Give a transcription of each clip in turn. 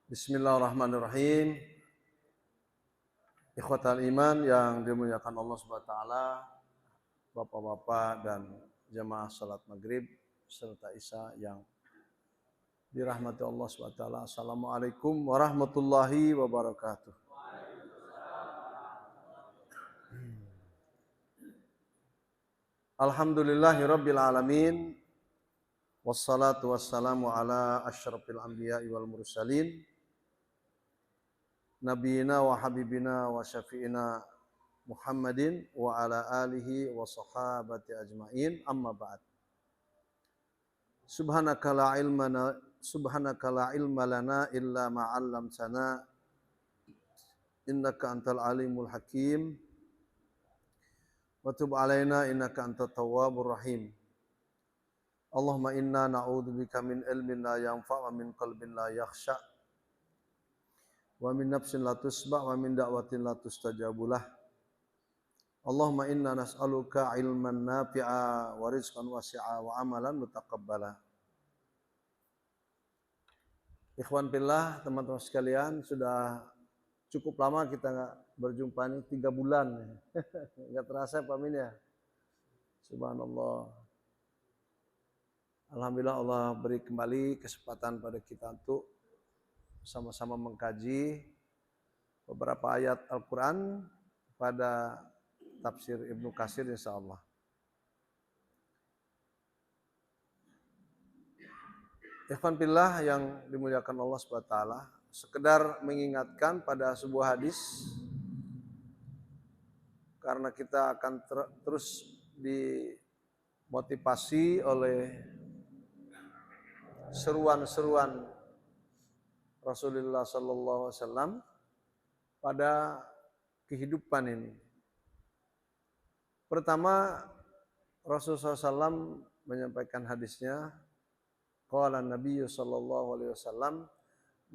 Bismillahirrahmanirrahim. Ikhwatal iman yang dimuliakan Allah Subhanahu wa taala, Bapak-bapak dan jemaah salat Maghrib serta Isya yang dirahmati Allah Subhanahu wa taala. Assalamualaikum warahmatullahi wabarakatuh. Alhamdulillahirabbil alamin. Wassalatu wassalamu ala asyrafil anbiya'i wal mursalin. Nabiyina wa habibina wa syafi'ina Muhammadin wa ala alihi wa sahabati ajma'in, amma ba'd. Subhanaka la ilma lana illa ma 'allamtana innaka antal alimul hakim wa tub alaina innaka antat tawwabur rahim. Allahumma inna na'udzubika min ilmin la yanfa' wa min qalbin la yakhsha wa min nafsin la tusba' wa min da'watin la tustajabulah. Allahumma inna nas'aluka ilman nafi'a wa rizqan wasi'a wa amalan mutaqabbala. Ikhwan fillah, teman-teman sekalian, sudah cukup lama kita nggak berjumpa nih, 3 bulan. Nggak terasa Pak Min ya? Subhanallah. Alhamdulillah Allah beri kembali kesempatan pada kita untuk sama-sama mengkaji beberapa ayat Al-Quran pada tafsir Ibnu Katsir insyaallah. Ikhwan fillah yang dimuliakan Allah Subhanahu wa taala, sekedar mengingatkan pada sebuah hadis karena kita akan terus dimotivasi oleh seruan-seruan Rasulullah sallallahu alaihi wasallam pada kehidupan ini. Pertama, Rasulullah SAW menyampaikan hadisnya, qala Nabi sallallahu alaihi wasallam,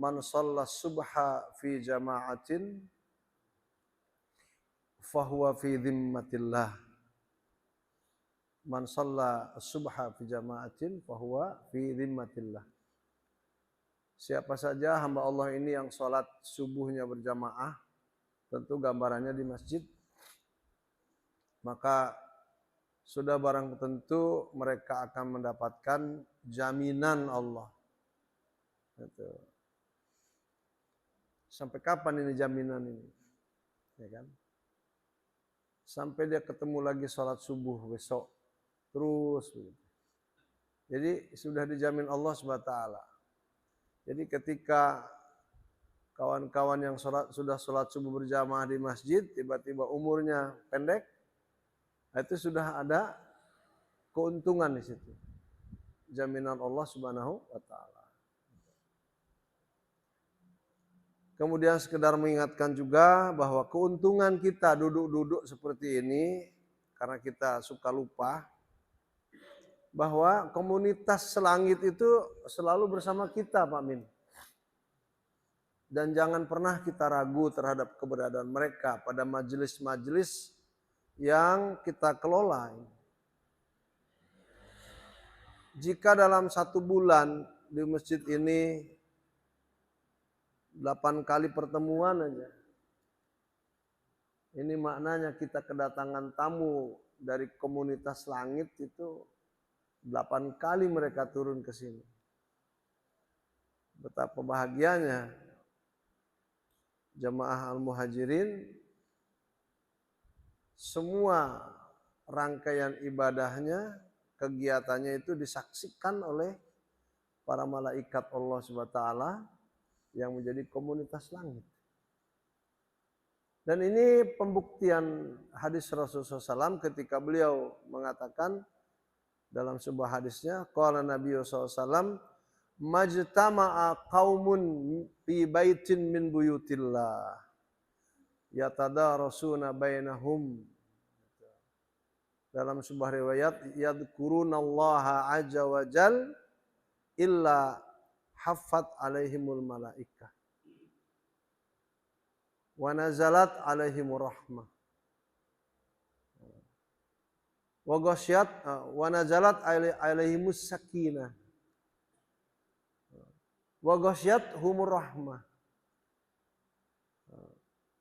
man shalla subha fi jama'atin fahuwa fi dhimmatillah. Man shalla subha fi jama'atin fahuwa fi dhimmatillah. Siapa saja hamba Allah ini yang sholat subuhnya berjamaah, tentu gambarannya di masjid, maka sudah barang tentu mereka akan mendapatkan jaminan Allah. Gitu. Sampai kapan ini jaminan ini? Ya kan? Sampai dia ketemu lagi sholat subuh besok. Terus begitu. Jadi sudah dijamin Allah SWT. Jadi ketika kawan-kawan yang sudah sholat subuh berjamaah di masjid, tiba-tiba umurnya pendek, itu sudah ada keuntungan di situ. Jaminan Allah Subhanahu wa taala. Kemudian sekedar mengingatkan juga bahwa keuntungan kita duduk-duduk seperti ini, karena kita suka lupa bahwa komunitas selangit itu selalu bersama kita, Pak Min. Dan jangan pernah kita ragu terhadap keberadaan mereka pada majelis-majelis yang kita kelola. Jika dalam 1 bulan di masjid ini 8 kali pertemuan aja, ini maknanya kita kedatangan tamu dari komunitas langit itu 8 kali mereka turun ke sini. Betapa bahagianya jamaah al-muhajirin, semua rangkaian ibadahnya, kegiatannya itu disaksikan oleh para malaikat Allah SWT yang menjadi komunitas langit. Dan ini pembuktian hadis Rasulullah SAW ketika beliau mengatakan dalam sebuah hadisnya, qala Nabi SAW, majtama'a qaumun fi baitin min buyutillah yatadarasuna bainahum. Dalam sebuah riwayat, yadhkurunallaha azza wa jal illa haffat alaihimul malaikah wa nazalat alaihimur rahmah wa ghasyat wa nazalat alaihimus sakinah Wa ghasyiyatuhumur rahmah.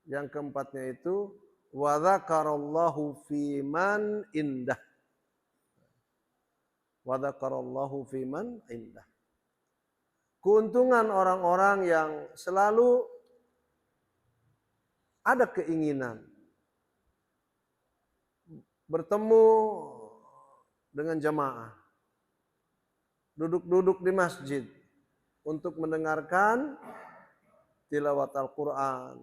Yang keempatnya itu wa dzakarallahu fi man indah. Wa dzakarallahu fi man indah. Keuntungan orang-orang yang selalu ada keinginan bertemu dengan jamaah, duduk-duduk di masjid untuk mendengarkan tilawat Al-Quran,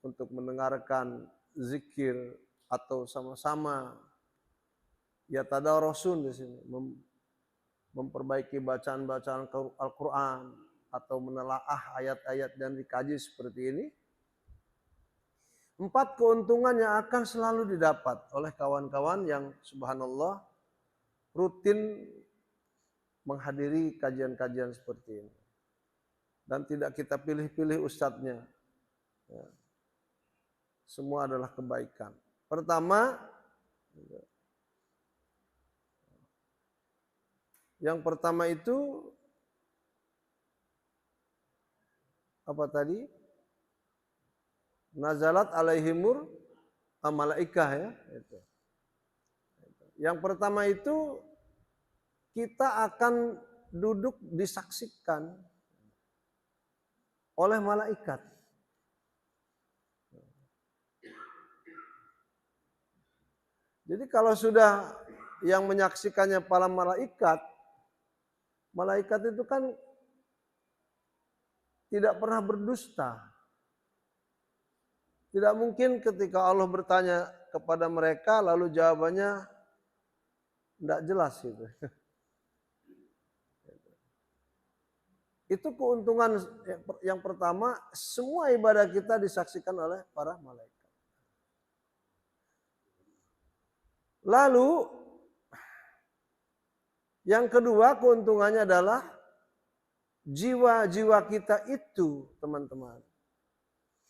untuk mendengarkan zikir atau sama-sama ya tadarusun di sini, memperbaiki bacaan-bacaan Al-Quran atau menelaah ayat-ayat dan dikaji seperti ini. 4 keuntungan yang akan selalu didapat oleh kawan-kawan yang subhanallah rutin menghadiri kajian-kajian seperti ini. Dan tidak kita pilih-pilih ustadznya. Ya. Semua adalah kebaikan. Pertama, yang pertama itu apa tadi? Nazalat alaihimur malaikah ya. Yang pertama itu kita akan duduk disaksikan oleh malaikat. Jadi kalau sudah yang menyaksikannya para malaikat, malaikat itu kan tidak pernah berdusta. Tidak mungkin ketika Allah bertanya kepada mereka lalu jawabannya tidak jelas gitu. Itu keuntungan yang pertama, semua ibadah kita disaksikan oleh para malaikat. Lalu yang kedua keuntungannya adalah jiwa-jiwa kita itu, teman-teman,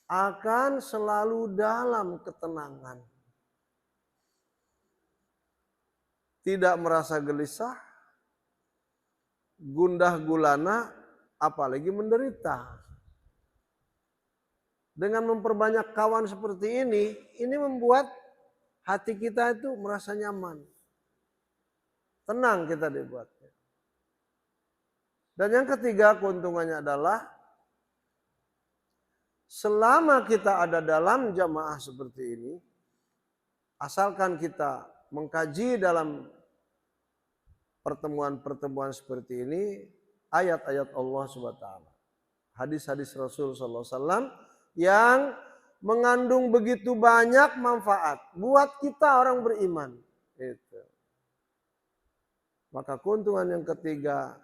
akan selalu dalam ketenangan. Tidak merasa gelisah, gundah gulana, apalagi menderita. Dengan memperbanyak kawan seperti ini membuat hati kita itu merasa nyaman. Tenang kita dibuatnya. Dan yang ketiga keuntungannya adalah selama kita ada dalam jamaah seperti ini, asalkan kita mengkaji dalam pertemuan-pertemuan seperti ini, ayat-ayat Allah SWT, hadis-hadis Rasul SAW yang mengandung begitu banyak manfaat buat kita orang beriman. Itu. Maka keuntungan yang ketiga,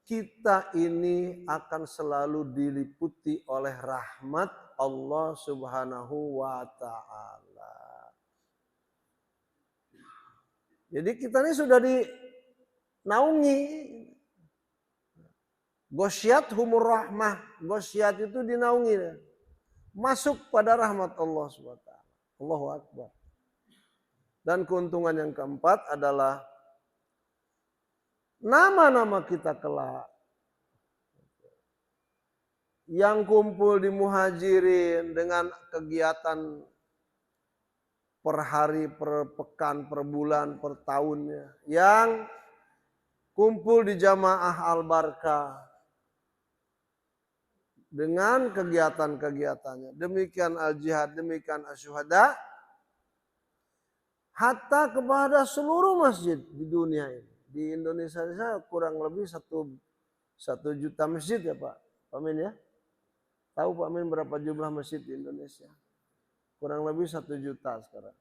kita ini akan selalu diliputi oleh rahmat Allah Subhanahu wa Ta'ala. Jadi kita ini sudah dinaungi. Ghasyiyatuhumur rahmah. Ghasyiyat itu dinaungi. Masuk pada rahmat Allah Subhanahu wa Ta'ala. Allahu Akbar. Dan keuntungan yang keempat adalah nama-nama kita kelak yang kumpul di Muhajirin dengan kegiatan per hari, per pekan, per bulan, per tahunnya, yang kumpul di Jamaah Al-Barkah dengan kegiatan-kegiatannya. Demikian Al-Jihad, demikian Asy-Syuhada, hatta kepada seluruh masjid di dunia ini. Di Indonesia kurang lebih 1 juta masjid ya Pak Amin ya. Tahu Pak Amin berapa jumlah masjid di Indonesia? Kurang lebih 1 juta sekarang.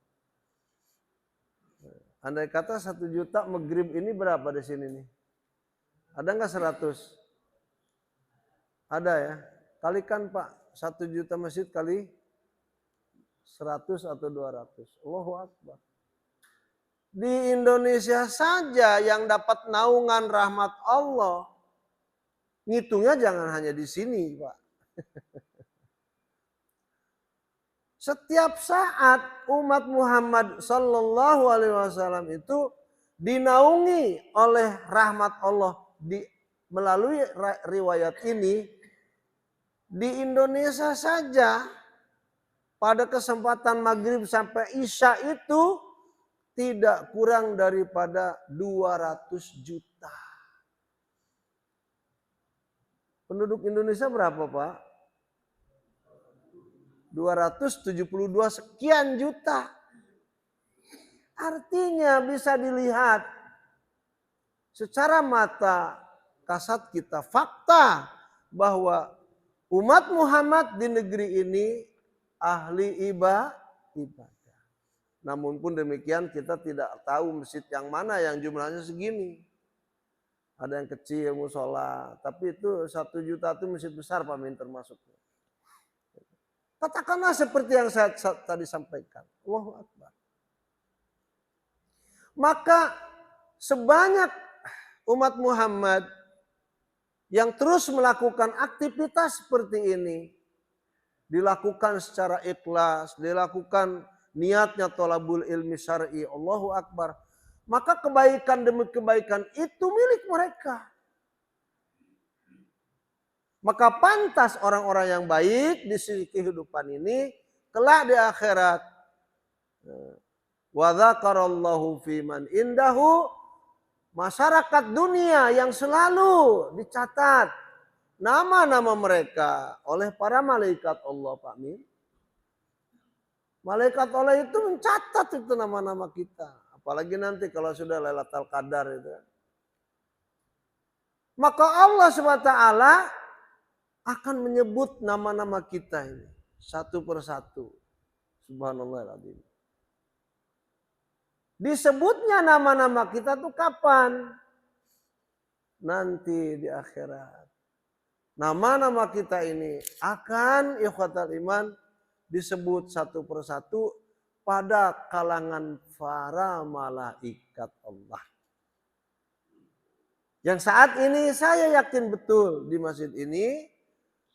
Andai kata 1 juta maghrib ini berapa di sini nih? Ada nggak 100? Ada ya. Kalikan Pak 1 juta masjid kali 100 atau 200. Allahu Akbar. Di Indonesia saja yang dapat naungan rahmat Allah, ngitungnya jangan hanya di sini, Pak. Setiap saat umat Muhammad Sallallahu Alaihi Wasallam itu dinaungi oleh rahmat Allah di melalui riwayat ini di Indonesia saja pada kesempatan maghrib sampai isya itu tidak kurang daripada 200 juta. Penduduk Indonesia berapa, Pak? 272 sekian juta. Artinya bisa dilihat secara mata kasat kita fakta bahwa umat Muhammad di negeri ini ahli ibadah. Namun pun demikian kita tidak tahu masjid yang mana yang jumlahnya segini. Ada yang kecil musola, tapi itu 1 juta itu masjid besar Pak Min termasuknya. Katakanlah seperti yang saya tadi sampaikan. Allahu Akbar. Maka sebanyak umat Muhammad yang terus melakukan aktivitas seperti ini, dilakukan secara ikhlas, dilakukan niatnya thalabul ilmi syar'i, Allahu Akbar. Maka kebaikan demi kebaikan itu milik mereka. Maka pantas orang-orang yang baik di sisi kehidupan ini kelak di akhirat. Wa dzakarallahu fiman indahu, masyarakat dunia yang selalu dicatat nama-nama mereka oleh para malaikat Allah, Pak Min. Malaikat Allah itu mencatat itu nama-nama kita. Apalagi nanti kalau sudah Lailatul Qadar itu. Maka Allah SWT akan menyebut nama-nama kita ini satu persatu. Subhanallahirrahmanirrahim. Disebutnya nama-nama kita tuh kapan? Nanti di akhirat. Nama-nama kita ini akan ikhwatal iman disebut satu persatu pada kalangan para malaikat Allah. Yang saat ini saya yakin betul di masjid ini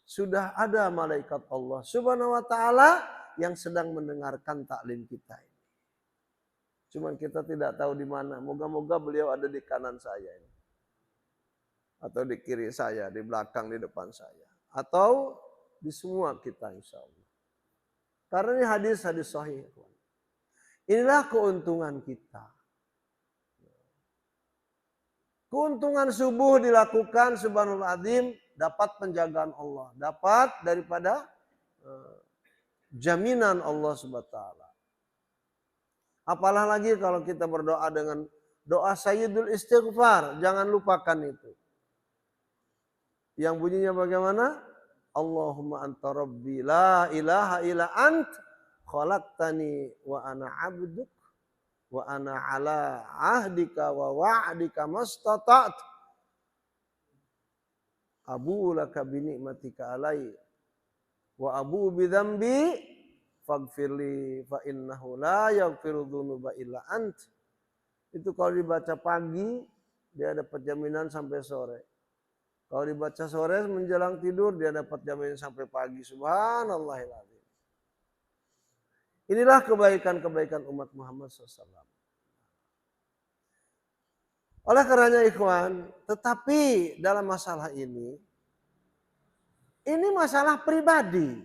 sudah ada malaikat Allah Subhanahu wa taala yang sedang mendengarkan taklim kita ini. Cuman kita tidak tahu di mana. Moga-moga beliau ada di kanan saya ini. Atau di kiri saya, di belakang, di depan saya. Atau di semua kita insya Allah. Karena ini hadis-hadis sahih. Inilah keuntungan kita. Keuntungan subuh dilakukan subhanallah azim, dapat penjagaan Allah. Dapat daripada jaminan Allah subhanahu wa ta'ala. Apalah lagi kalau kita berdoa dengan doa sayyidul istighfar. Jangan lupakan itu. Yang bunyinya bagaimana? Allahumma anta rabbi la ilaha illa ant khalaqtani wa ana abduk wa ana ala ahdika wa wa'dika mastata'tu abu laka bi ni'matika alai wa abu bi dzambi faghfirli fa innahu la yaghfiru dzunuba illa ant. Itu kalau dibaca pagi dia dapat jaminan sampai sore. Kalau dibaca sore menjelang tidur dia dapat jaminan sampai pagi. Subhanallahiladzim. Inilah kebaikan-kebaikan umat Muhammad SAW. Oleh karenanya ikhwan, tetapi dalam masalah ini masalah pribadi.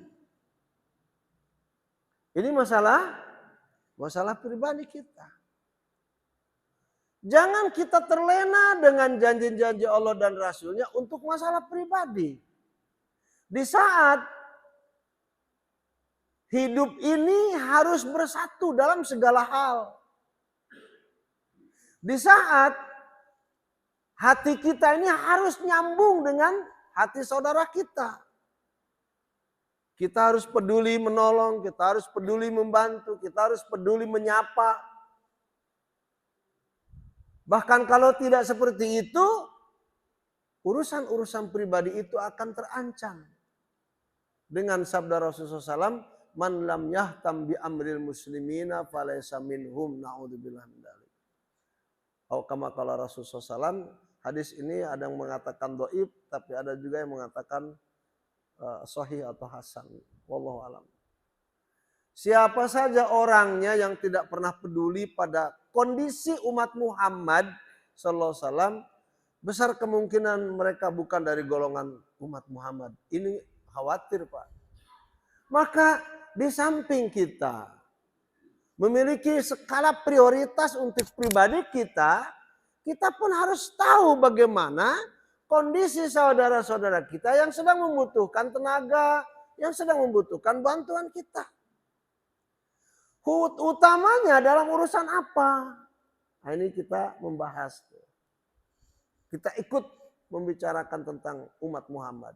Ini masalah pribadi kita. Jangan kita terlena dengan janji-janji Allah dan Rasulnya untuk masalah pribadi. Di saat hidup ini harus bersatu dalam segala hal. Di saat hati kita ini harus nyambung dengan hati saudara kita. Kita harus peduli menolong, kita harus peduli membantu, kita harus peduli menyapa. Bahkan kalau tidak seperti itu, urusan-urusan pribadi itu akan terancam. Dengan sabda Rasulullah SAW, man lam yahtam bi amril muslimina falaysa minhum na'udzubillah min dzalik. Atau kama qala Rasulullah SAW, hadis ini ada yang mengatakan dhaif, tapi ada juga yang mengatakan sahih atau hasan. Wallahu alam. Siapa saja orangnya yang tidak pernah peduli pada kondisi umat Muhammad sallallahu alaihi wasallam, Besar kemungkinan mereka bukan dari golongan umat Muhammad. Ini khawatir, Pak. Maka di samping kita memiliki skala prioritas untuk pribadi kita, kita pun harus tahu bagaimana kondisi saudara-saudara kita yang sedang membutuhkan tenaga, yang sedang membutuhkan bantuan kita. Utamanya dalam urusan apa? Nah, ini kita membahas. Kita ikut membicarakan tentang umat Muhammad.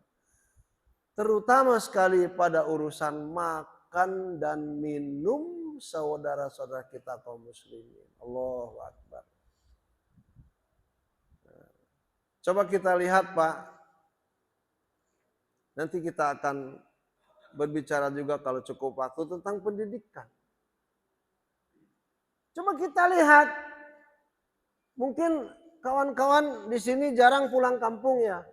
Terutama sekali pada urusan makan dan minum saudara-saudara kita kaum muslimin. Allahu Akbar. Coba kita lihat, Pak. Nanti kita akan berbicara juga kalau cukup waktu tentang pendidikan. Coba kita lihat. Mungkin kawan-kawan di sini jarang pulang kampung ya.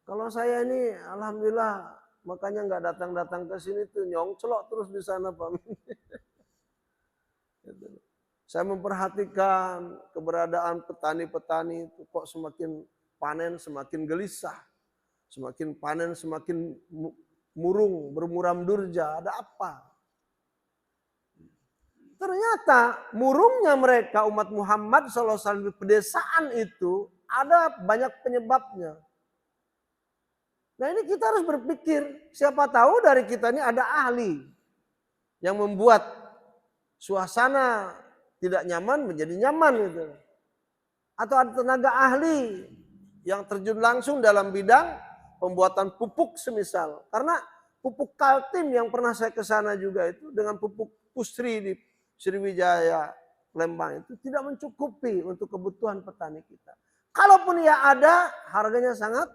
Kalau saya ini alhamdulillah makanya nggak datang-datang ke sini tuh nyongcelok terus di sana, Pak. Saya memperhatikan keberadaan petani-petani itu kok semakin panen semakin gelisah. Semakin panen semakin murung, bermuram durja. Ada apa? Ternyata murungnya mereka umat Muhammad SAW di pedesaan itu ada banyak penyebabnya. Nah ini kita harus berpikir, siapa tahu dari kita ini ada ahli yang membuat suasana tidak nyaman menjadi nyaman gitu. Atau ada tenaga ahli yang terjun langsung dalam bidang pembuatan pupuk semisal. Karena pupuk Kaltim yang pernah saya ke sana juga itu dengan pupuk Pusri di Sriwijaya, Lembang itu tidak mencukupi untuk kebutuhan petani kita. Kalaupun ya ada, harganya sangat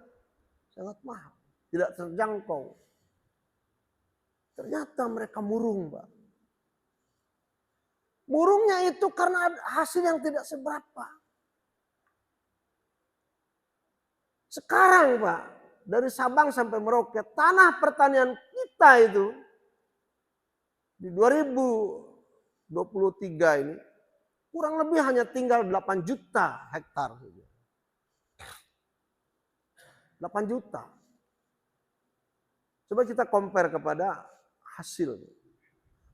mahal, tidak terjangkau. Ternyata mereka murung, Pak. Murungnya itu karena hasil yang tidak seberapa. Sekarang, Pak, dari Sabang sampai Merauke, tanah pertanian kita itu di 2023 ini kurang lebih hanya tinggal 8 juta hektar saja. 8 juta. Coba kita compare kepada hasil.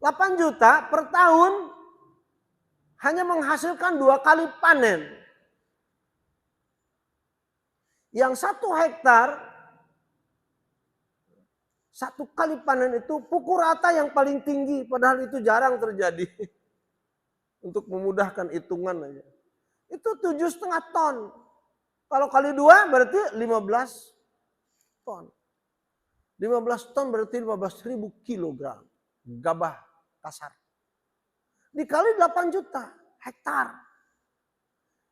8 juta per tahun hanya menghasilkan 2 kali panen. Yang 1 hektar 1 kali panen itu pukul rata yang paling tinggi, padahal itu jarang terjadi. Untuk memudahkan hitungan aja. Itu 7,5 ton. Kalau kali 2 berarti 15 ton. 15 ton berarti 15.000 kilogram gabah kasar. Dikali 8 juta hektar.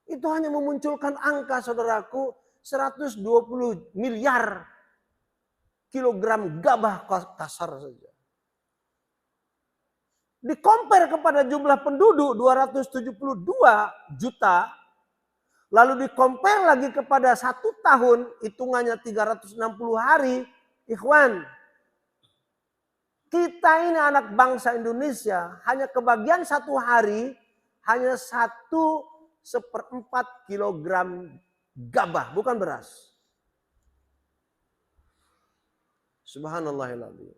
Itu hanya memunculkan angka, saudaraku, 120 miliar kilogram gabah kasar saja. Dikompar kepada jumlah penduduk 272 juta, lalu dikompar lagi kepada 1 tahun, hitungannya 360 hari, ikhwan. Kita ini anak bangsa Indonesia, hanya kebagian 1 hari, hanya 1/4 kilogram gabah, bukan beras. Subhanallahiladzim.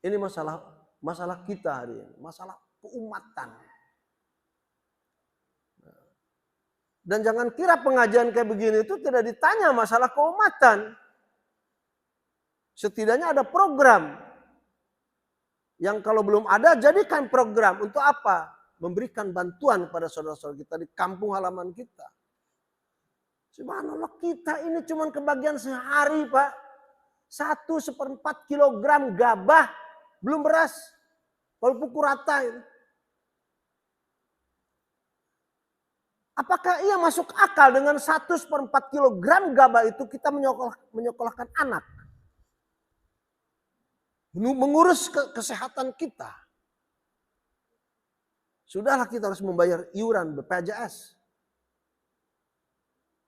Ini masalah kita hari ini, masalah keumatan. Dan jangan kira pengajian kayak begini itu tidak ditanya masalah keumatan. Setidaknya ada program. Yang kalau belum ada, jadikan program. Untuk apa? Memberikan bantuan kepada saudara-saudara kita di kampung halaman kita. Subhanallah, kita ini cuma kebagian sehari, Pak. 1/4 kilogram gabah, belum beras. Kalau pukul rata ini. Apakah ia masuk akal dengan 1/4 kilogram gabah itu kita menyekolahkan anak? Mengurus kesehatan kita. Sudahlah kita harus membayar iuran BPJS.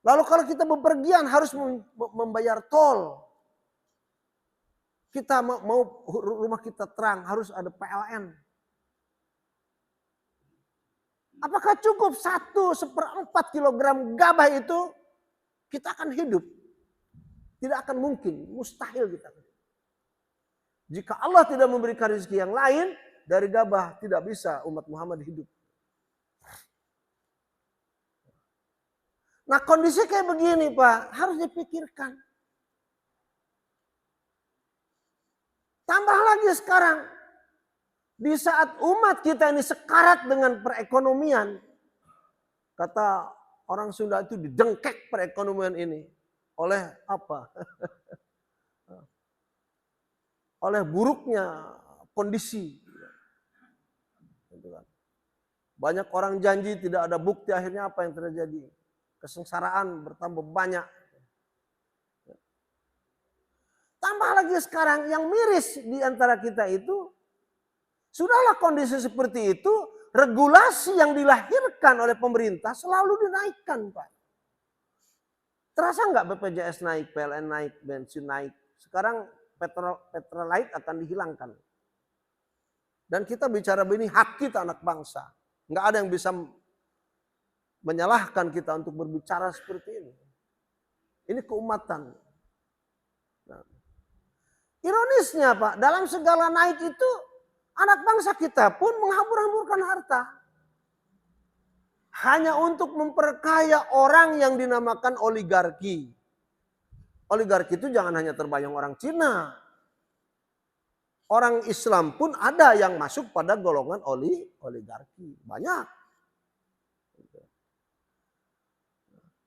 Lalu kalau kita bepergian harus membayar tol. Kita mau rumah kita terang harus ada PLN. Apakah cukup 1/4 kilogram gabah itu kita akan hidup? Tidak akan mungkin, mustahil kita. Jika Allah tidak memberikan rezeki yang lain, dari gabah tidak bisa umat Muhammad hidup. Nah kondisi kayak begini Pak, harus dipikirkan. Tambah lagi sekarang, di saat umat kita ini sekarat dengan perekonomian, kata orang Sunda itu didengkek perekonomian ini. Oleh apa? Oleh buruknya kondisi. Banyak orang janji tidak ada bukti, akhirnya apa yang terjadi? Kesengsaraan bertambah banyak. Tambah lagi sekarang yang miris di antara kita itu, sudahlah kondisi seperti itu, regulasi yang dilahirkan oleh pemerintah selalu dinaikkan Pak. Terasa nggak BPJS naik, PLN naik, bensin naik. Sekarang Pertalite akan dihilangkan. Dan kita bicara begini, hak kita anak bangsa. Nggak ada yang bisa menyalahkan kita untuk berbicara seperti ini. Ini keumatan. Nah, ironisnya Pak, dalam segala naik itu, anak bangsa kita pun menghambur-hamburkan harta. Hanya untuk memperkaya orang yang dinamakan oligarki. Oligarki itu jangan hanya terbayang orang Cina. Orang Islam pun ada yang masuk pada golongan oligarki. Banyak.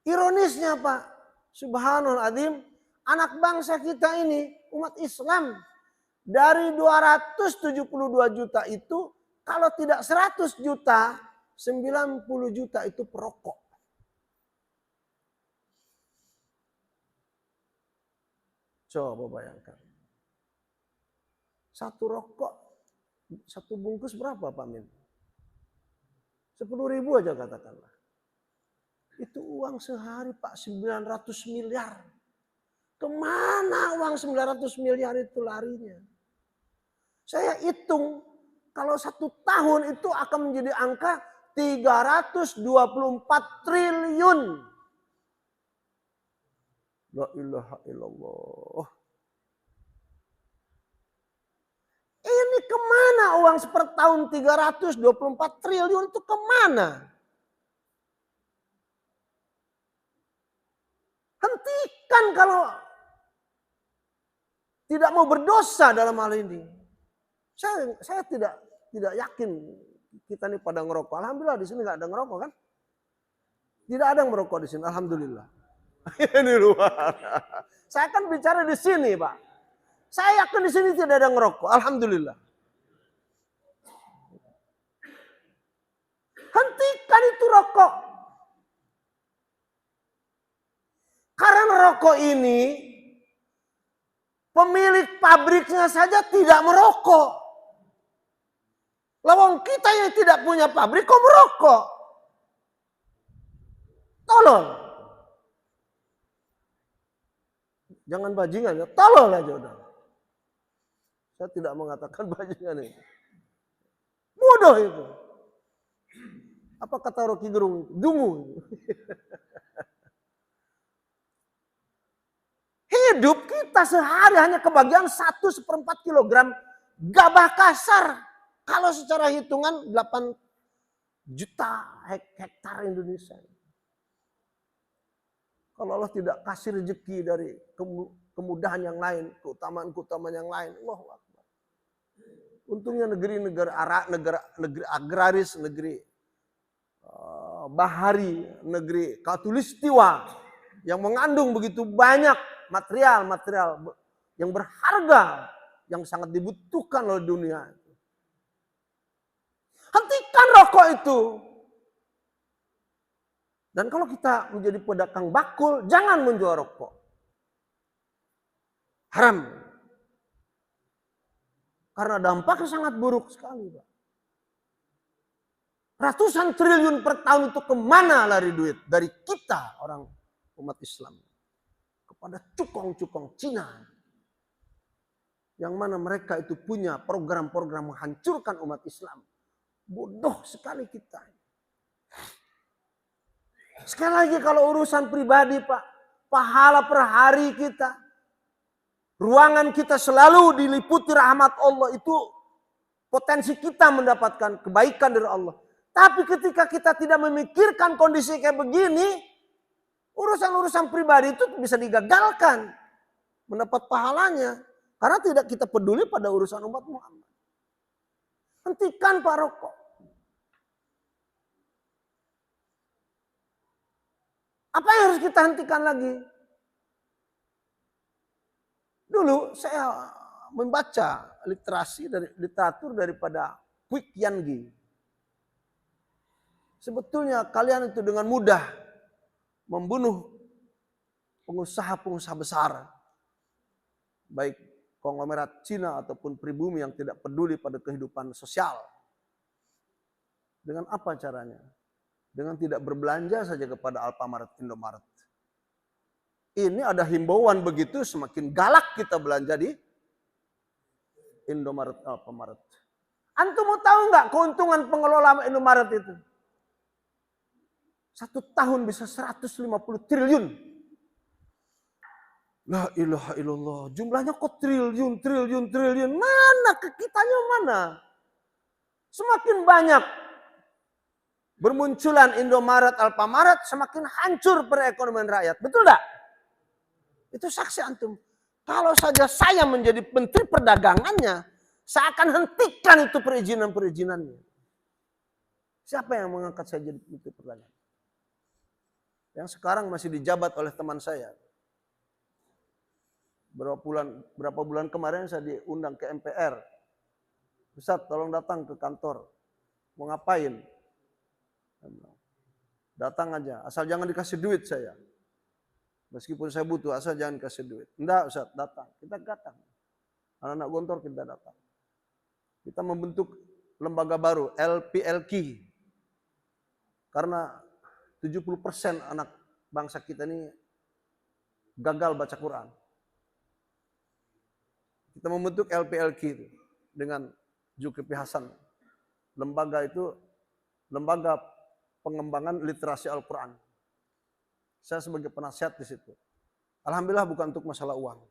Ironisnya Pak, subhanallah, anak bangsa kita ini, umat Islam, dari 272 juta itu, kalau tidak 100 juta, 90 juta itu perokok. Coba bayangkan. Satu rokok, satu bungkus berapa Pak Min? 10.000 aja katakanlah. Itu uang sehari Pak 900 miliar. Kemana uang 900 miliar itu larinya? Saya hitung kalau 1 tahun itu akan menjadi angka 324 triliun. La ilaha illallah. Ini kemana uang per tahun 324 triliun itu kemana? Hentikan kalau tidak mau berdosa dalam hal ini. Saya tidak yakin kita ini pada ngerokok. Alhamdulillah di sini nggak ada ngerokok kan? Tidak ada yang merokok di sini. Alhamdulillah. Ini luar. Saya kan bicara di sini Pak. Saya yakin di sini tidak ada ngerokok. Alhamdulillah. Hentikan itu rokok. Karena rokok ini pemilik pabriknya saja tidak merokok. Lawang kita yang tidak punya pabrik kok merokok. Tolol. Jangan bajingan ya, tolol aja udah. Saya tidak mengatakan bajingan itu. Bodoh itu. Apa kata Rocky Gerung? Dungu. Hidup kita sehari hanya kebagian 1/4 kilogram gabah kasar. Kalau secara hitungan 8 juta hektar Indonesia. Kalau Allah tidak kasih rezeki dari kemudahan yang lain, keutamaan-keutamaan yang lain, Allahu Akbar. Untungnya negeri agraris, negeri bahari, negeri khatulistiwa yang mengandung begitu banyak material yang berharga, yang sangat dibutuhkan oleh dunia. Hentikan rokok itu. Dan kalau kita menjadi pedagang bakul, jangan menjual rokok. Haram. Karena dampaknya sangat buruk sekali, Pak. Ratusan triliun per tahun itu kemana lari duit? Dari kita, orang umat Islam. Kepada cukong-cukong Cina. Yang mana mereka itu punya program-program menghancurkan umat Islam. Bodoh sekali kita. Sekali lagi kalau urusan pribadi Pak, pahala per hari kita, ruangan kita selalu diliputi rahmat Allah, itu potensi kita mendapatkan kebaikan dari Allah. Tapi ketika kita tidak memikirkan kondisi kayak begini, urusan-urusan pribadi itu bisa digagalkan mendapat pahalanya. Karena tidak kita peduli pada urusan umat Muhammad. Hentikan Pak rokok. Apa yang harus kita hentikan lagi? Dulu saya membaca literatur daripada Kwik Yangi. Sebetulnya kalian itu dengan mudah membunuh pengusaha-pengusaha besar. Baik konglomerat Cina ataupun pribumi yang tidak peduli pada kehidupan sosial. Dengan apa caranya? Dengan tidak berbelanja saja kepada Alfamart, Indomaret. Ini ada himbauan begitu, semakin galak kita belanja di Indomaret, Alfamart. Antum mau tahu nggak keuntungan pengelola Indomaret itu? 1 tahun bisa 150 triliun. La ilaha illallah. Jumlahnya kok triliun. Mana ke kitanya mana? Semakin banyak bermunculan Indomaret, Alfamart, semakin hancur perekonomian rakyat. Betul enggak? Itu saksi antum. Kalau saja saya menjadi menteri perdagangannya, saya akan hentikan itu perizinan-perizinannya. Siapa yang mengangkat saya jadi menteri perdagangan? Yang sekarang masih dijabat oleh teman saya. Berapa bulan kemarin saya diundang ke MPR. Ustaz, tolong datang ke kantor. Mau ngapain? Datang aja, asal jangan dikasih duit saya. Meskipun saya butuh, asal jangan kasih duit. Enggak Ustaz, datang. Kita datang. Anak-anak Gontor kita datang. Kita membentuk lembaga baru, LPLQ. Karena 70% anak bangsa kita ini gagal baca Quran. Kita membentuk LPLQ itu dengan Zulkifli Hasan. Lembaga itu lembaga pengembangan literasi Al-Quran. Saya sebagai penasihat di situ. Alhamdulillah bukan untuk masalah uang.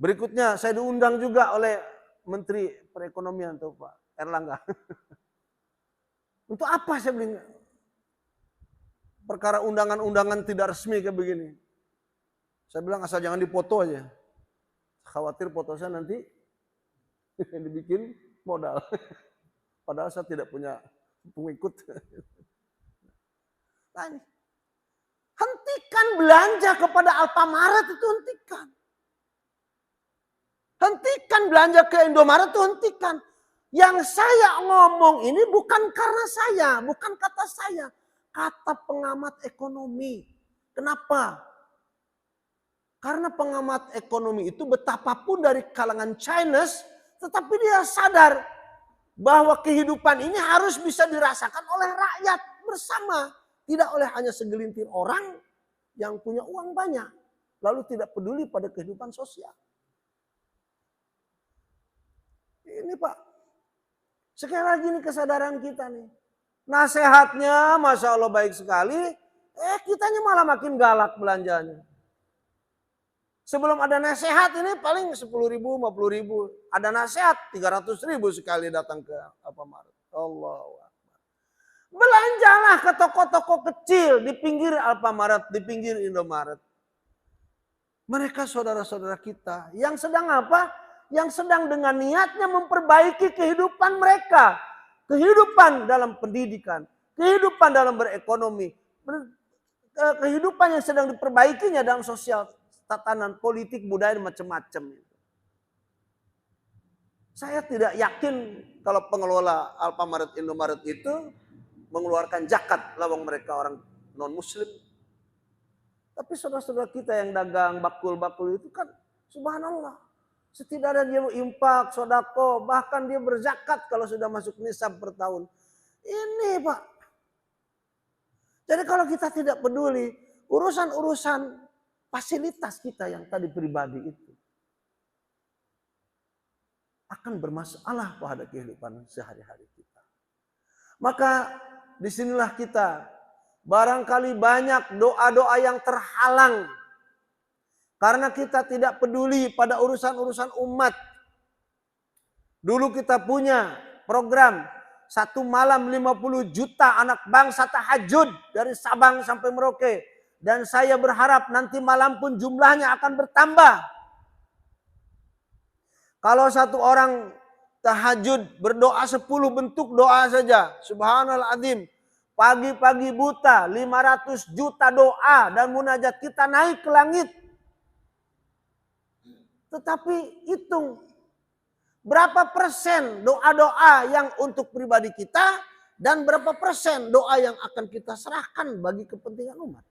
Berikutnya saya diundang juga oleh Menteri Perekonomian tuh Pak Erlangga. Untuk apa saya bilang? Perkara undangan-undangan tidak resmi kayak begini. Saya bilang asal jangan dipoto aja. Khawatir foto saya nanti dibikin modal. Padahal saya tidak punya pengikut. Nah, hentikan belanja kepada Alfamart itu hentikan. Hentikan belanja ke Indomaret itu hentikan. Yang saya ngomong ini bukan karena saya, bukan kata saya. Kata pengamat ekonomi. Kenapa? Karena pengamat ekonomi itu betapapun dari kalangan Chinese, tetapi dia sadar bahwa kehidupan ini harus bisa dirasakan oleh rakyat bersama. Tidak oleh hanya segelintir orang yang punya uang banyak. Lalu tidak peduli pada kehidupan sosial. Ini Pak, sekali lagi nih kesadaran kita nih. Nasihatnya Masya Allah baik sekali, kitanya malah makin galak belanjanya. Sebelum ada nasihat ini paling 10.000, 50.000. Ada nasihat 300.000 sekali datang ke Alfamart. Allahu Akbar. Belanjalah ke toko-toko kecil di pinggir Alfamart, di pinggir Indomaret. Mereka saudara-saudara kita yang sedang apa? Yang sedang dengan niatnya memperbaiki kehidupan mereka. Kehidupan dalam pendidikan, kehidupan dalam berekonomi, kehidupan yang sedang diperbaikinya dalam sosial, tatanan politik, budaya, macam-macam. Saya tidak yakin kalau pengelola Alfamart, Indomaret itu mengeluarkan zakat lawang mereka orang non-muslim. Tapi saudara-saudara kita yang dagang bakul-bakul itu kan subhanallah. Setidaknya dia infak, sodako, bahkan dia berzakat kalau sudah masuk nisab per tahun. Ini Pak. Jadi kalau kita tidak peduli, urusan-urusan fasilitas kita yang tadi pribadi itu akan bermasalah pada kehidupan sehari-hari kita. Maka disinilah kita Barangkali banyak doa-doa yang terhalang karena kita tidak peduli pada urusan-urusan umat. Dulu kita punya program 1 malam 50 juta anak bangsa tahajud dari Sabang sampai Merauke. Dan saya berharap nanti malam pun jumlahnya akan bertambah. Kalau satu orang tahajud berdoa 10 bentuk doa saja. Subhanallah azim. Pagi-pagi buta 500 juta doa dan munajat kita naik ke langit. Tetapi hitung berapa persen doa-doa yang untuk pribadi kita dan berapa persen doa yang akan kita serahkan bagi kepentingan umat.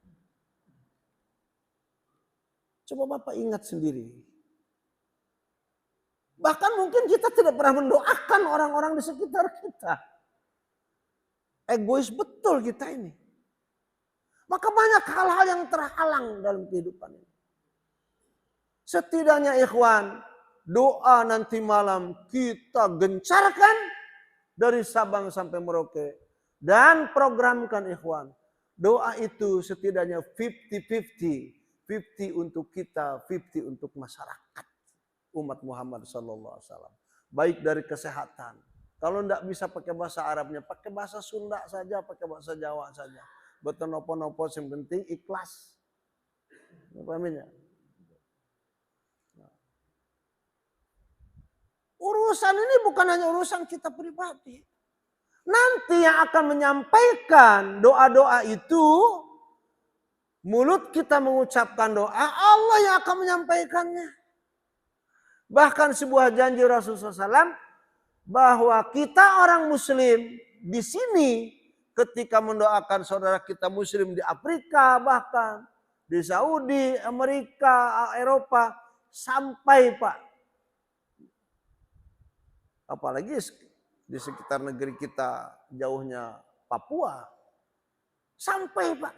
Coba Bapak ingat sendiri. Bahkan mungkin kita tidak pernah mendoakan orang-orang di sekitar kita. Egois betul kita ini. Maka banyak hal-hal yang terhalang dalam kehidupan ini. Setidaknya ikhwan, doa nanti malam kita gencarkan dari Sabang sampai Merauke. Dan programkan ikhwan. Doa itu setidaknya 50-50. 50 untuk kita, 50 untuk masyarakat. Umat Muhammad SAW. Baik dari kesehatan. Kalau tidak bisa pakai bahasa Arabnya, pakai bahasa Sunda saja, pakai bahasa Jawa saja. Betul nopo-nopo yang penting ikhlas. Paham ya? Urusan ini bukan hanya urusan kita pribadi. Nanti yang akan menyampaikan doa-doa itu, mulut kita mengucapkan doa, Allah yang akan menyampaikannya. Bahkan sebuah janji Rasulullah SAW, bahwa kita orang muslim di sini ketika mendoakan saudara kita muslim di Afrika, bahkan di Saudi, Amerika, Eropa, sampai Pak. Apalagi di sekitar negeri kita jauhnya Papua. Sampai Pak.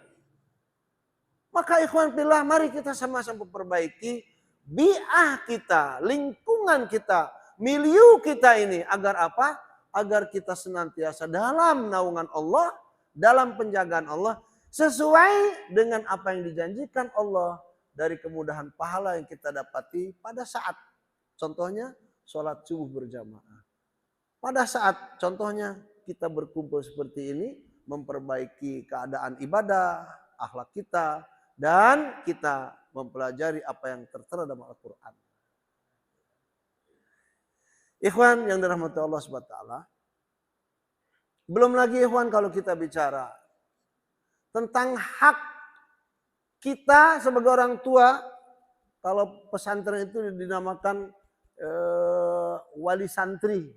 Maka ikhwan fillah, mari kita sama-sama perbaiki bi'ah kita, lingkungan kita, milieu kita ini. Agar apa? Agar kita senantiasa dalam naungan Allah, dalam penjagaan Allah, sesuai dengan apa yang dijanjikan Allah dari kemudahan pahala yang kita dapati pada saat, contohnya, sholat subuh berjamaah. Pada saat contohnya kita berkumpul seperti ini, memperbaiki keadaan ibadah, akhlak kita, dan kita mempelajari apa yang tertera dalam Al-Quran. Ikhwan yang dirahmati Allah SWT. Belum lagi ikhwan kalau kita bicara tentang hak kita sebagai orang tua. Kalau pesantren itu dinamakan wali santri.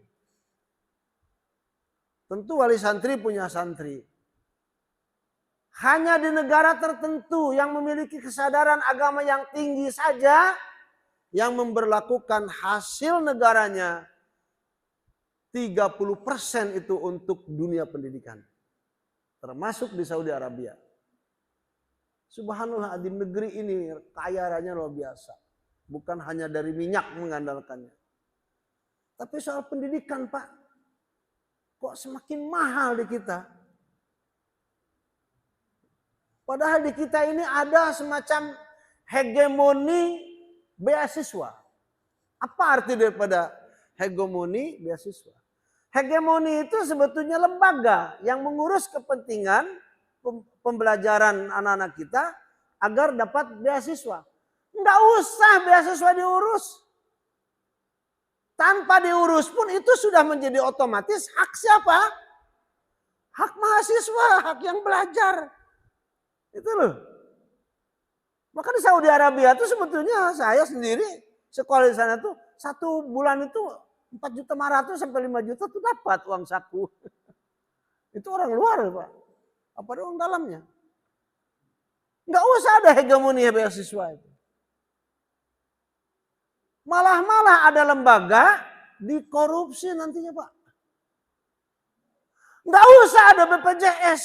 Tentu wali santri punya santri. Hanya di negara tertentu yang memiliki kesadaran agama yang tinggi saja yang memberlakukan hasil negaranya 30% itu untuk dunia pendidikan. Termasuk di Saudi Arabia. Subhanallah, di negeri ini kaya raya luar biasa. Bukan hanya dari minyak mengandalkannya. Tapi soal pendidikan Pak, kok semakin mahal di kita. Padahal di kita ini ada semacam hegemoni beasiswa. Apa arti daripada hegemoni beasiswa? Hegemoni itu sebetulnya lembaga yang mengurus kepentingan pembelajaran anak-anak kita agar dapat beasiswa. Enggak usah beasiswa diurus. Tanpa diurus pun itu sudah menjadi otomatis hak siapa? Hak mahasiswa, hak yang belajar. Itu loh. Maka di Saudi Arabia itu sebetulnya saya sendiri sekolah di sana tuh 1 bulan itu 4.500.000 sampai 5 juta tuh dapat uang saku. Itu orang luar Pak. Apa orang dalamnya? Enggak usah ada hegemoni beasiswa itu. Malah ada lembaga dikorupsi nantinya Pak. Enggak usah ada BPJS.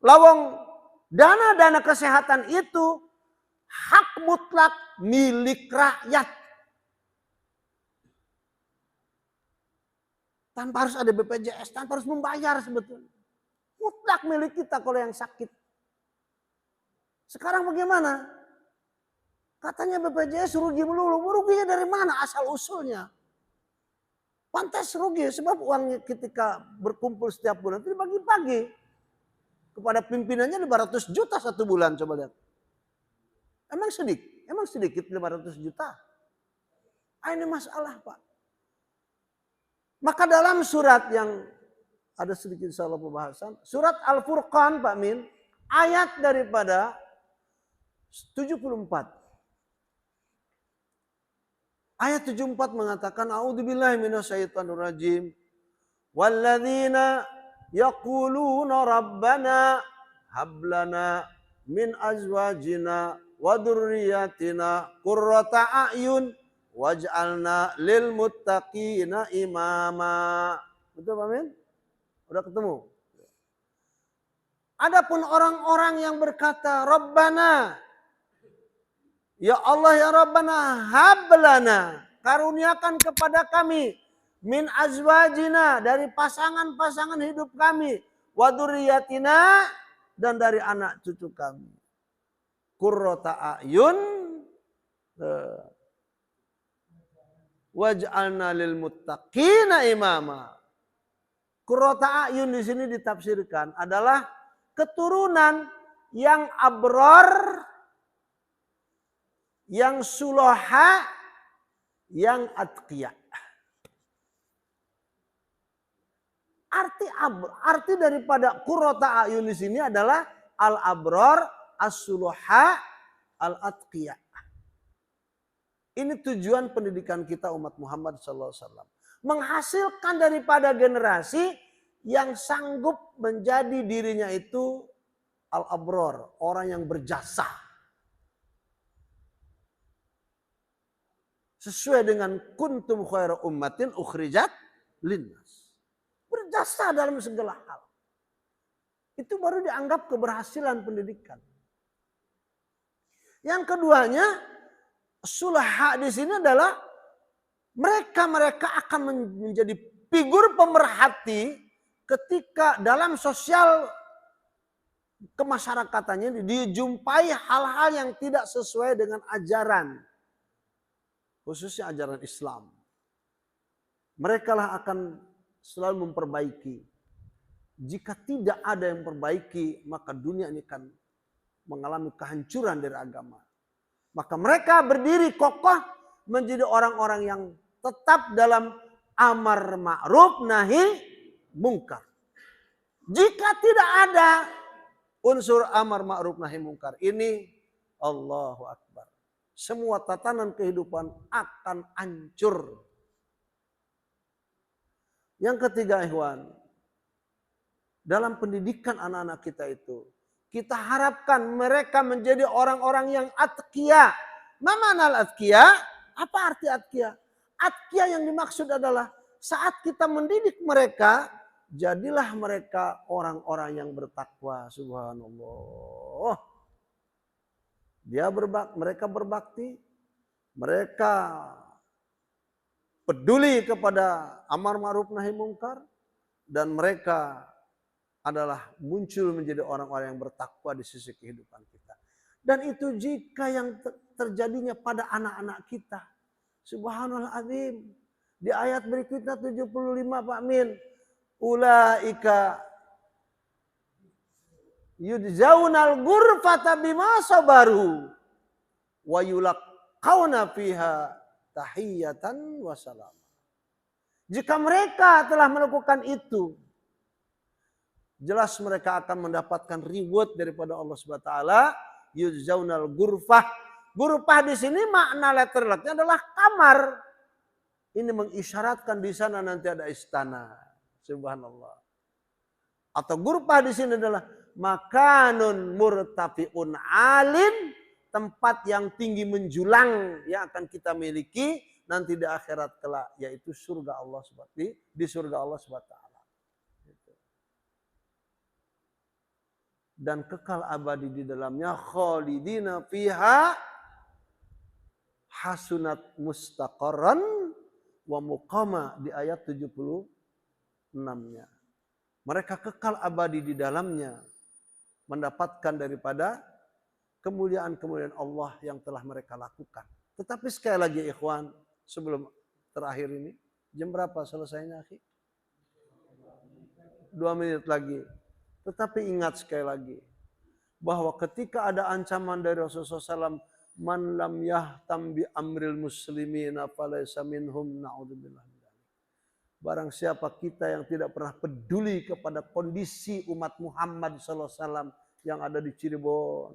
Lawang dana-dana kesehatan itu hak mutlak milik rakyat. Tanpa harus ada BPJS, tanpa harus membayar sebetulnya. Mutlak milik kita kalau yang sakit. Sekarang bagaimana? Katanya BPJS rugi melulu. Ruginya dari mana asal usulnya? Pantas rugi sebab uangnya ketika berkumpul setiap bulan itu dibagi-bagi. Kepada pimpinannya 500 juta satu bulan, coba lihat. Emang sedikit 500 juta. Ini masalah, Pak. Maka dalam surat yang ada sedikit salah pembahasan, surat Al-Furqan, Pak Min, ayat daripada 74. Ayat 74 mengatakan, A'udzubillahi minasyaitonirrajim. Walladzina yaquluna rabbana hablana min azwajina wa dzurriyyatina qurrata a'yun waj'alna lil muttaqina imama. Betul Pak Min? Udah ketemu? Adapun orang-orang yang berkata Rabbana, ya Allah ya Rabbana, hablana, karuniakan kepada kami min azwajina, dari pasangan-pasangan hidup kami, wa dzurriyyatina, dan dari anak cucu kami. Qurrata a'yun waj'alna lil muttaqina imama. Qurrata a'yun di sini ditafsirkan adalah keturunan yang abror, yang sulaha, yang atqiya. Arti daripada qurrata a'yun di sini adalah al-abror, as-sulaha, al-atqiya. Ini tujuan pendidikan kita umat Muhammad SAW. Menghasilkan daripada generasi yang sanggup menjadi dirinya itu al-abror, orang yang berjasa. Sesuai dengan kuntum khaira ummatin ukhrijat linnas. Berjasa dalam segala hal. Itu baru dianggap keberhasilan pendidikan. Yang keduanya, sulaha di sini adalah mereka akan menjadi figur pemerhati ketika dalam sosial kemasyarakatannya dijumpai hal-hal yang tidak sesuai dengan ajaran. Khususnya ajaran Islam. Mereka lah akan selalu memperbaiki. Jika tidak ada yang memperbaiki, maka dunia ini akan mengalami kehancuran dari agama. Maka mereka berdiri kokoh menjadi orang-orang yang tetap dalam amar ma'ruf nahi mungkar. Jika tidak ada unsur amar ma'ruf nahi mungkar ini, Allahu Akbar, semua tatanan kehidupan akan hancur. Yang ketiga, ikhwan, dalam pendidikan anak-anak kita itu, kita harapkan mereka menjadi orang-orang yang atqiya. Mana al-atqiya? Apa arti atqiya? Atqiya yang dimaksud adalah saat kita mendidik mereka, jadilah mereka orang-orang yang bertakwa. Subhanallah. Mereka berbakti, mereka peduli kepada amar ma'ruf nahi mungkar, dan mereka adalah muncul menjadi orang-orang yang bertakwa di sisi kehidupan kita. Dan itu jika yang terjadinya pada anak-anak kita. Subhanallah azim. Di ayat berikutnya 75 Pak Min. Ulaika yudzaunal ghurfata bima sabaru wa yulaqauna fiha tahiyatan wa salam. Jika mereka telah melakukan itu, jelas mereka akan mendapatkan reward daripada Allah Subhanahu wa taala, yudzaunal ghurfah. Ghurfah di sini makna letternya adalah kamar. Ini mengisyaratkan di sana nanti ada istana. Subhanallah. Atau ghurfah di sini adalah makanun murtafiun alin, tempat yang tinggi menjulang yang akan kita miliki nanti di akhirat kelak, yaitu surga Allah seperti di surga Allah Subhanahu wa taala. Dan kekal abadi di dalamnya, khalidina fiha hasunat mustaqarran wa muqama, di ayat 76-nya. Mereka kekal abadi di dalamnya, mendapatkan daripada kemuliaan-kemuliaan Allah yang telah mereka lakukan. Tetapi sekali lagi ikhwan, sebelum terakhir ini, jam berapa selesainya, akhi? 2 menit lagi. Tetapi ingat sekali lagi, bahwa ketika ada ancaman dari Rasulullah SAW, man lam yahtam bi amril muslimina falaysa minhum, na'udzubillah. Barang siapa kita yang tidak pernah peduli kepada kondisi umat Muhammad SAW yang ada di Cirebon,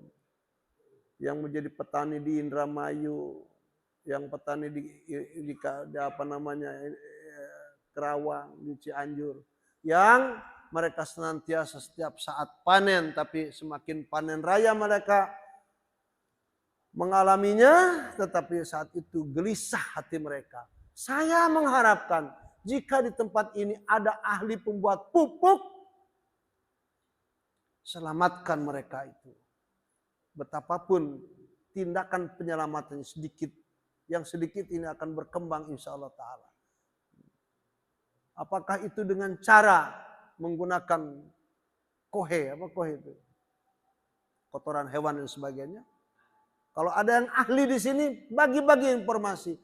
yang menjadi petani di Indramayu, yang petani di apa namanya, Kerawang, di Cianjur, yang mereka senantiasa setiap saat panen, tapi semakin panen raya mereka mengalaminya, tetapi saat itu gelisah hati mereka. Saya mengharapkan jika di tempat ini ada ahli pembuat pupuk, selamatkan mereka itu. Betapapun tindakan penyelamatannya sedikit, yang sedikit ini akan berkembang insya Allah Ta'ala. Apakah itu dengan cara menggunakan kohe, apa kohe itu? Kotoran hewan dan sebagainya. Kalau ada yang ahli di sini, bagi-bagi informasi.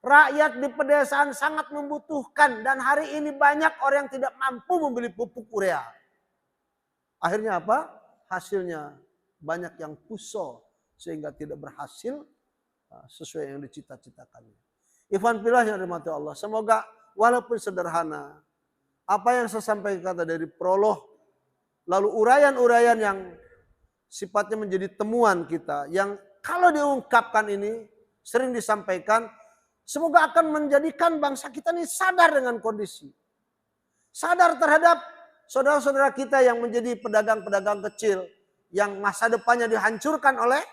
Rakyat di pedesaan sangat membutuhkan, dan hari ini banyak orang yang tidak mampu membeli pupuk urea. Akhirnya apa? Hasilnya banyak yang puso sehingga tidak berhasil sesuai yang dicita-citakannya. Ikhwan fillah yang dirahmati Allah, semoga walaupun sederhana apa yang saya sampaikan dari prolog, lalu uraian-uraian yang sifatnya menjadi temuan kita, yang kalau diungkapkan ini sering disampaikan, semoga akan menjadikan bangsa kita ini sadar dengan kondisi. Sadar terhadap saudara-saudara kita yang menjadi pedagang-pedagang kecil, yang masa depannya dihancurkan oleh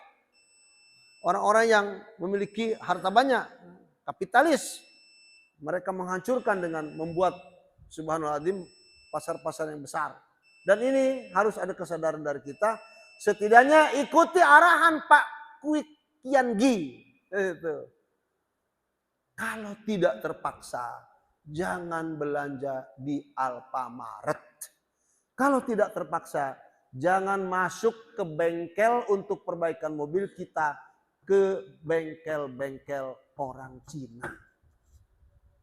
orang-orang yang memiliki harta banyak, kapitalis. Mereka menghancurkan dengan membuat subhanallahadzim pasar-pasar yang besar. Dan ini harus ada kesadaran dari kita. Setidaknya ikuti arahan Pak Kian Gi. Itu. Kalau tidak terpaksa, jangan belanja di Alfamaret. Kalau tidak terpaksa, jangan masuk ke bengkel untuk perbaikan mobil kita, ke bengkel-bengkel orang Cina.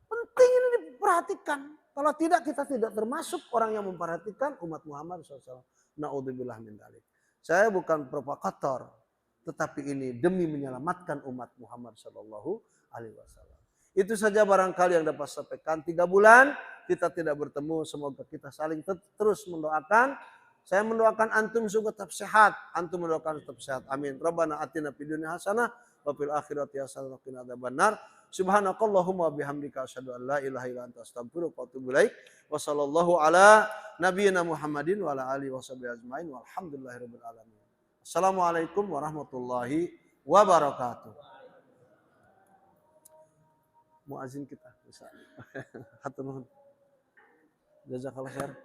Penting ini diperhatikan. Kalau tidak, kita tidak termasuk orang yang memperhatikan umat Muhammad SAW. Na'udzubillah min dzalik. Saya bukan provokator, tetapi ini demi menyelamatkan umat Muhammad SAW. Itu saja barangkali yang dapat saya sampaikan. 3 bulan kita tidak bertemu, semoga kita saling terus mendoakan. Saya mendoakan antum semoga tetap sehat, antum mendoakan tetap sehat. Amin. Rabbana atina fid dunya hasanah wa fil akhirati hasanah wa qina adzabannar. Subhanakallahumma bihamdika asyhadu an la ilaha illa anta astaghfiruka wa atubu ilaik. Wa sallallahu ala nabiyyina Muhammadin wa ala alihi washabihi ajmain walhamdulillahirabbil alamin. Assalamualaikum warahmatullahi wabarakatuh. Muazin kita bisa. Hatur nuhun. Jazakallahu khair.